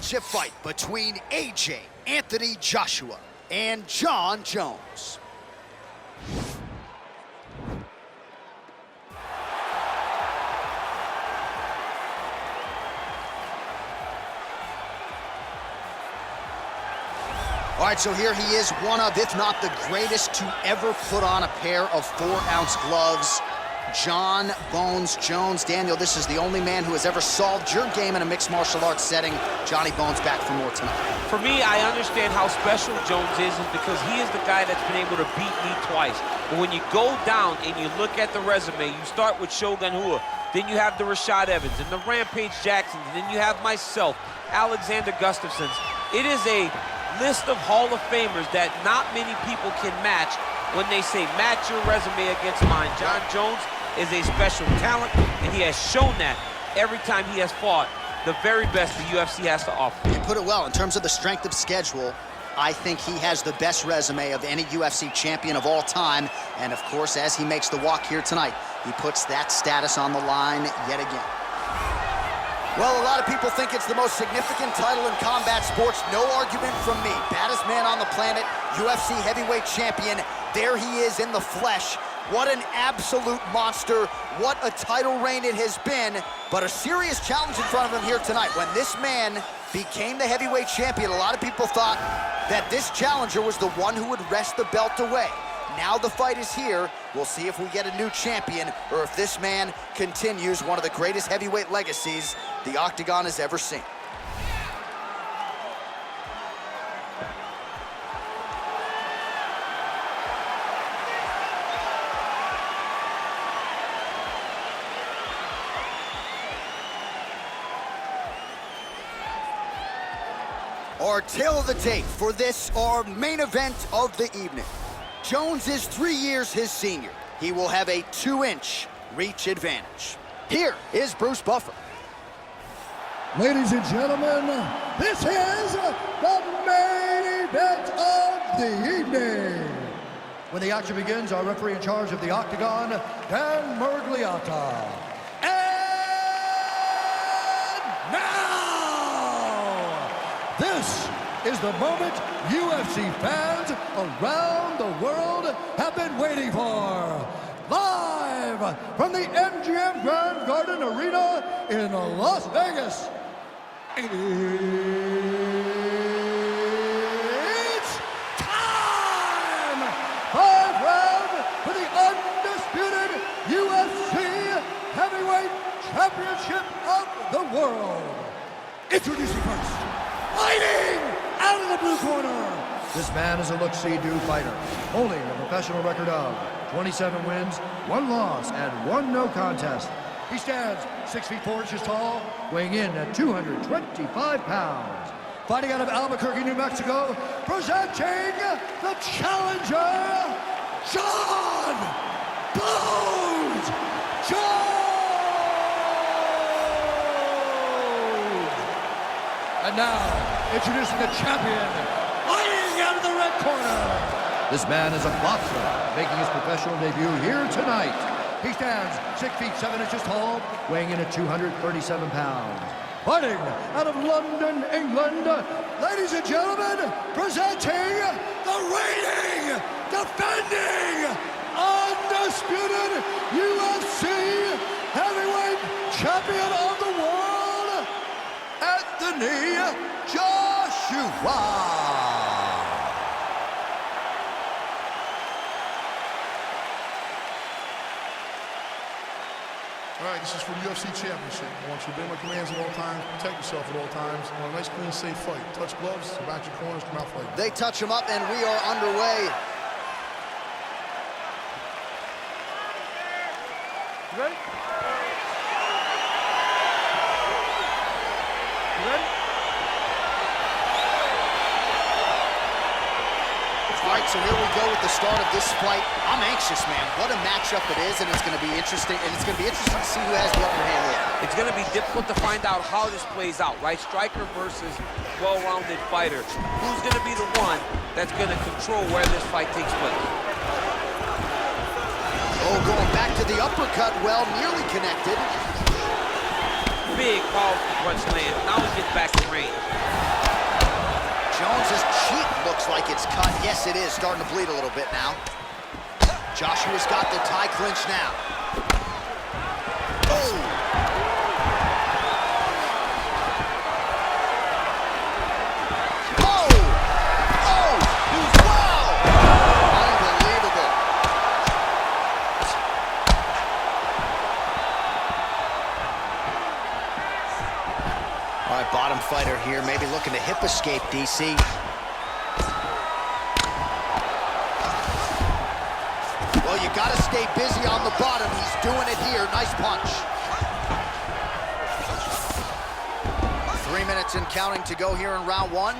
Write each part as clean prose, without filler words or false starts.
championship fight between AJ Anthony Joshua and Jon Jones. All right, so here he is, one of, if not the greatest to ever put on a pair of 4-ounce gloves. Jon Bones Jones. Daniel, this is the only man who has ever solved your game in a mixed martial arts setting. Johnny Bones back for more tonight. For me, I understand how special Jones is because he is the guy that's been able to beat me twice. But when you go down and you look at the resume, you start with Shogun Rua, then you have the Rashad Evans and the Rampage Jacksons, and then you have myself, Alexander Gustafsson. It is a list of Hall of Famers that not many people can match when they say match your resume against mine. Jon Jones is a special talent, and he has shown that every time he has fought the very best the UFC has to offer. You put it well. In terms of the strength of schedule, I think he has the best resume of any UFC champion of all time. And of course, as he makes the walk here tonight, he puts that status on the line yet again. Well, a lot of people think it's the most significant title in combat sports. No argument from me. Baddest man on the planet, UFC heavyweight champion. There he is in the flesh. What an absolute monster. What a title reign it has been. But a serious challenge in front of him here tonight. When this man became the heavyweight champion, a lot of people thought that this challenger was the one who would wrest the belt away. Now the fight is here. We'll see if we get a new champion or if this man continues one of the greatest heavyweight legacies the Octagon has ever seen. Our tale of the tape for this, our main event of the evening. Jones is 3 years his senior. He will have a 2-inch reach advantage. Here is Bruce Buffer. Ladies and gentlemen, this is the main event of the evening. When the action begins, our referee in charge of the Octagon, Dan Mergliata. And now, this is the moment UFC fans around the world have been waiting for. Live from the MGM Grand Garden Arena in Las Vegas. It's time! 5 rounds for the undisputed UFC Heavyweight Championship of the world. Introducing first, fighting out of the blue corner. This man is a look-see-do fighter, holding a professional record of 27 wins, 1 loss, and 1 no contest. He stands 6 feet 4 inches tall, weighing in at 225 pounds. Fighting out of Albuquerque, New Mexico, presenting the challenger, Jon Bones Jones! And now, introducing the champion, fighting out of the red corner. This man is a boxer, making his professional debut here tonight. He stands 6 feet 7 inches tall, weighing in at 237 pounds. Fighting out of London, England, ladies and gentlemen, presenting the reigning, defending, undisputed UFC heavyweight champion of the world, Anthony Joshua. All right, this is for the UFC Championship. I want you to obey my commands at all times, protect yourself at all times. I want a nice, clean, safe fight. Touch gloves, back your corners, come out fighting. They touch him up, and we are underway. You ready? You ready? All right, so here we go with the start of this fight. I'm anxious, man. What a matchup it is, and it's going to be interesting. And it's going to be interesting to see who has the upper hand here. It's going to be difficult to find out how this plays out, right? Striker versus well-rounded fighter. Who's going to be the one that's going to control where this fight takes place? Oh, going back to the uppercut. Well, nearly connected. Big, powerful punch land. Now he gets back in range. Yes, it is starting to bleed a little bit now. Joshua's got the tie clinch now. Oh! Bottom fighter here, maybe looking to hip escape, DC. Well, you got to stay busy on the bottom. He's doing it here. Nice punch. 3 minutes and counting to go here in round one.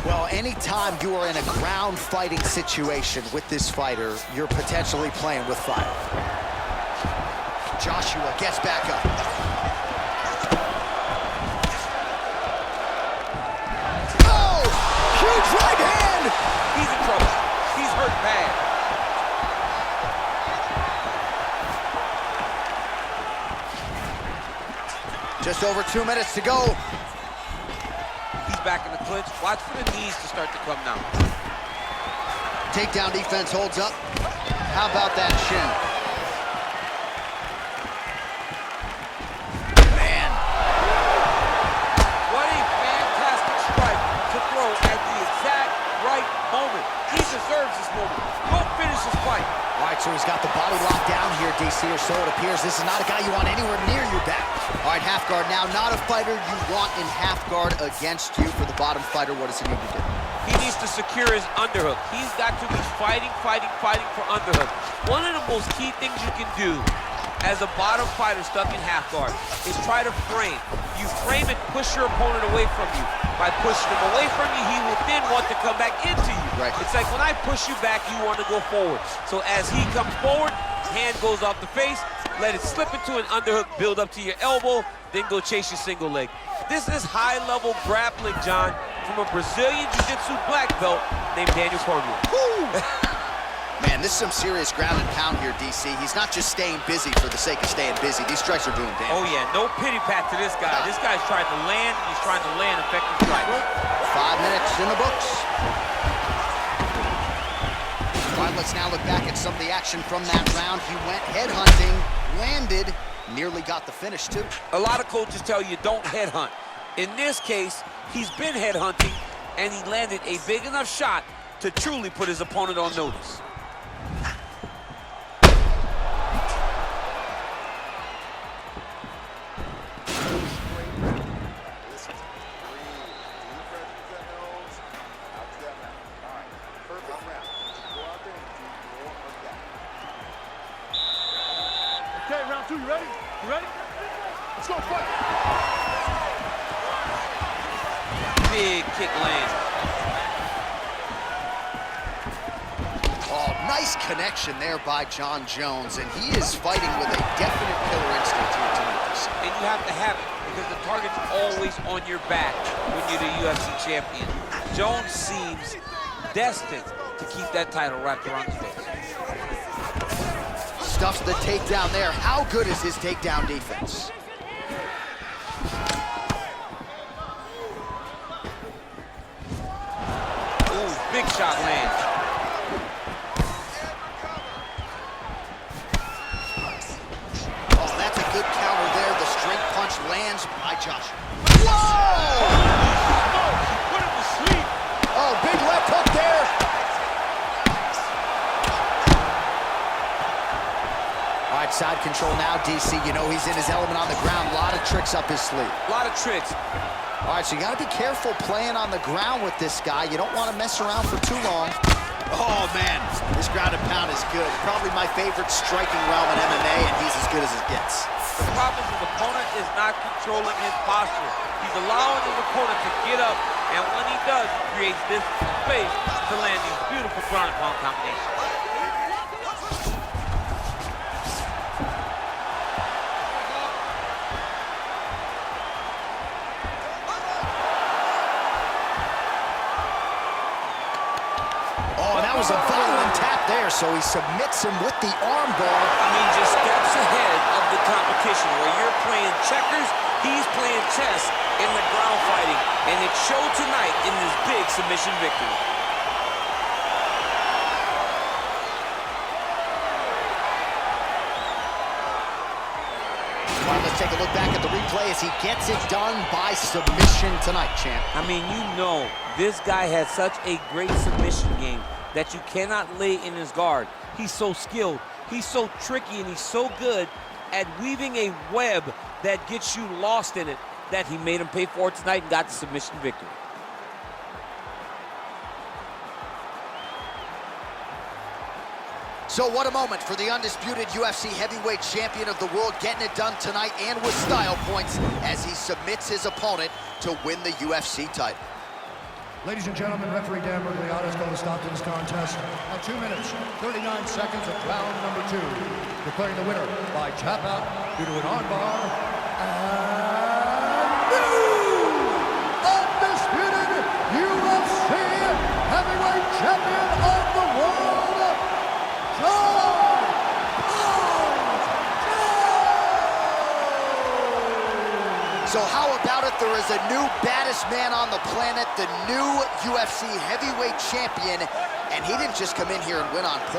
Well, anytime you are in a ground fighting situation with this fighter, you're potentially playing with fire. Joshua gets back up. Oh! Huge right hand! He's in trouble. He's hurt bad. Just over 2 minutes to go. He's back in the clinch. Watch for the knees to start to come now. Takedown defense holds up. How about that shin? So he's got the body locked down here, DC, or so it appears. This is not a guy you want anywhere near your back. All right, half guard now. Not a fighter you want in half guard against you. For the bottom fighter, what does he need to do? He needs to secure his underhook. He's got to be fighting for underhook. One of the most key things you can do as a bottom fighter stuck in half guard is try to frame. You frame and push your opponent away from you. By pushing him away from you, he will then want to come back into you. Right. It's like when I push you back, you want to go forward. So as he comes forward, hand goes off the face, let it slip into an underhook, build up to your elbow, then go chase your single leg. This is high-level grappling, John, from a Brazilian Jiu-Jitsu black belt named Daniel Cormier. Man, this is some serious ground and pound here, DC. He's not just staying busy for the sake of staying busy. These strikes are doing damage. Oh, yeah, no pity pat to this guy. This guy's trying to land, and he's trying to land effective strikes. 5 minutes in the books. All right, let's now look back at some of the action from that round. He went headhunting, landed, nearly got the finish, too. A lot of coaches tell you don't headhunt. In this case, he's been headhunting, and he landed a big enough shot to truly put his opponent on notice. Okay, round two, you ready? You ready? Let's go, fight! Big kick lands. Oh, nice connection there by Jon Jones, and he is fighting with a definite killer instinct here tonight. And you have to have it, because the target's always on your back when you're the UFC champion. Jones seems destined to keep that title wrapped around his waist. Stuffs the takedown there. How good is his takedown defense? Ooh, big shot lands. Oh, that's a good counter there. The straight punch lands by Joshua. Whoa! Put him to sleep. Oh, big left hook there. All right, side control now, DC. You know he's in his element on the ground. A lot of tricks up his sleeve. A lot of tricks. All right, so you got to be careful playing on the ground with this guy. You don't want to mess around for too long. Oh, man, this ground and pound is good. Probably my favorite striking realm in MMA, and he's as good as it gets. The problem is his opponent is not controlling his posture. He's allowing his opponent to get up, and when he does, he creates this space to land these beautiful ground and pound combinations. was a violent tap there, so he submits him with the arm bar. I mean, just steps ahead of the competition. Where you're playing checkers, he's playing chess in the ground fighting. And it showed tonight in this big submission victory. All right, let's take a look back at the replay as he gets it done by submission tonight, champ. I mean, you know, this guy has such a great submission game that you cannot lay in his guard. He's so skilled, he's so tricky, and he's so good at weaving a web that gets you lost in it that he made him pay for it tonight and got the submission victory. So what a moment for the undisputed UFC heavyweight champion of the world, getting it done tonight and with style points as he submits his opponent to win the UFC title. Ladies and gentlemen, referee Dan Bergliata has called a stop to this contest at 2 minutes, 39 seconds of round number 2. Declaring the winner by tap out due to an armbar. And new undisputed UFC heavyweight champion of the world, John So how about it? There is a new baddest man on the planet, the new UFC heavyweight champion, and he didn't just come in here and win on points.